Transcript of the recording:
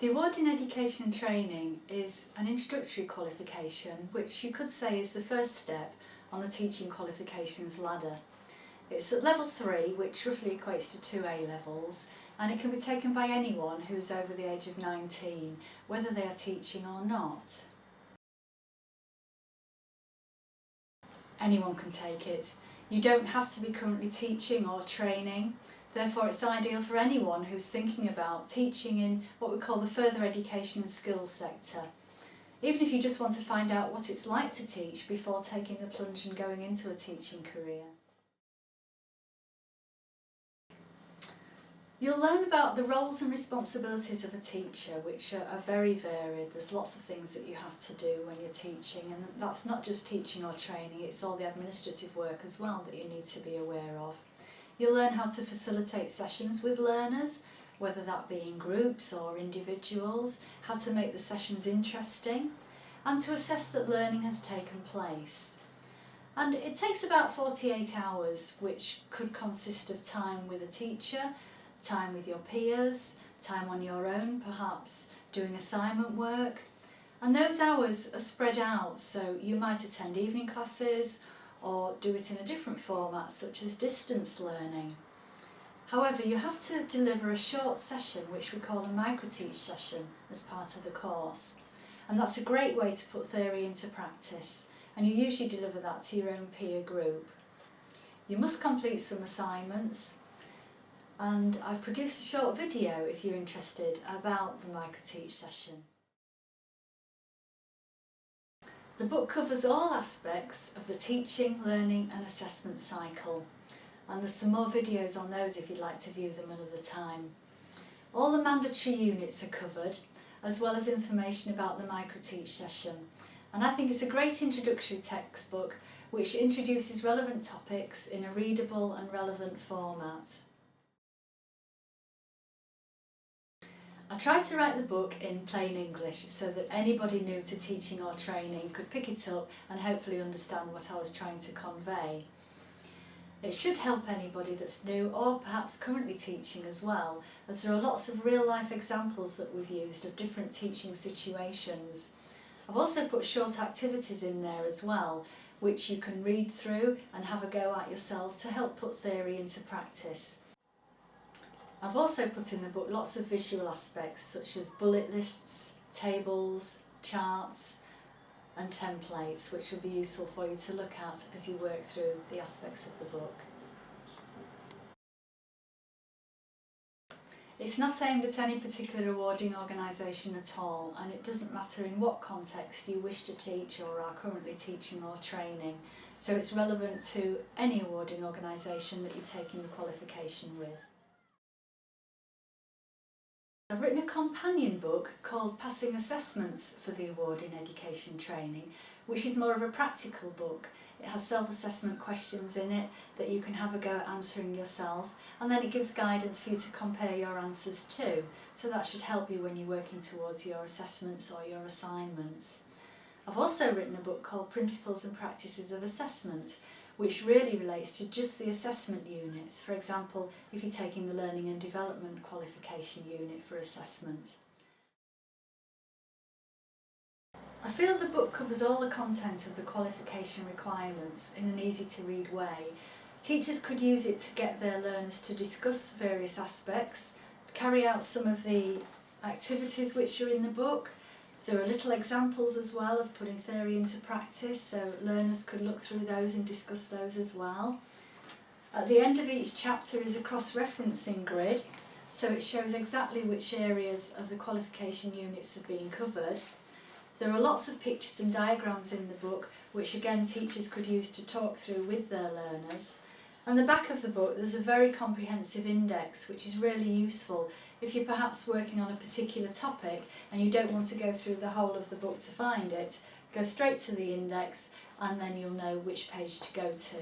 The award in education and training is an introductory qualification which you could say is the first step on the teaching qualifications ladder. It's at level 3, which roughly equates to 2 A levels, and it can be taken by anyone who's over the age of 19, whether they are teaching or not. Anyone can take it. You don't have to be currently teaching or training, therefore it's ideal for anyone who's thinking about teaching in what we call the further education and skills sector. Even if you just want to find out what it's like to teach before taking the plunge and going into a teaching career. You'll learn about the roles and responsibilities of a teacher, which are very varied. There's lots of things that you have to do when you're teaching, and that's not just teaching or training, it's all the administrative work as well that you need to be aware of. You'll learn how to facilitate sessions with learners, whether that be in groups or individuals, how to make the sessions interesting, and to assess that learning has taken place. And it takes about 48 hours, which could consist of time with a teacher, time with your peers, time on your own, perhaps doing assignment work. And those hours are spread out, so you might attend evening classes or do it in a different format such as distance learning. However, you have to deliver a short session which we call a micro-teach session as part of the course. And that's a great way to put theory into practice, and you usually deliver that to your own peer group. You must complete some assignments, and I've produced a short video if you're interested about the micro-teach session. The book covers all aspects of the teaching, learning and assessment cycle, and there's some more videos on those if you'd like to view them another time. All the mandatory units are covered, as well as information about the micro-teach session, and I think it's a great introductory textbook which introduces relevant topics in a readable and relevant format. I tried to write the book in plain English so that anybody new to teaching or training could pick it up and hopefully understand what I was trying to convey. It should help anybody that's new or perhaps currently teaching as well, as there are lots of real-life examples that we've used of different teaching situations. I've also put short activities in there as well, which you can read through and have a go at yourself to help put theory into practice. I've also put in the book lots of visual aspects such as bullet lists, tables, charts and templates, which will be useful for you to look at as you work through the aspects of the book. It's not aimed at any particular awarding organisation at all, and it doesn't matter in what context you wish to teach or are currently teaching or training, so it's relevant to any awarding organisation that you're taking the qualification with. I've written a companion book called Passing Assessments for the Award in Education Training, which is more of a practical book. It has self-assessment questions in it that you can have a go at answering yourself, and then it gives guidance for you to compare your answers to, so that should help you when you're working towards your assessments or your assignments. I've also written a book called Principles and Practices of Assessment, which really relates to just the assessment units. For example, if you're taking the Learning and Development qualification unit for assessment. I feel the book covers all the content of the qualification requirements in an easy to read way. Teachers could use it to get their learners to discuss various aspects, carry out some of the activities which are in the book. There are little examples as well of putting theory into practice, so learners could look through those and discuss those as well. At the end of each chapter is a cross-referencing grid, so it shows exactly which areas of the qualification units have been covered. There are lots of pictures and diagrams in the book which again teachers could use to talk through with their learners. And the back of the book there's a very comprehensive index which is really useful if you're perhaps working on a particular topic and you don't want to go through the whole of the book to find it. Go straight to the index and then you'll know which page to go to.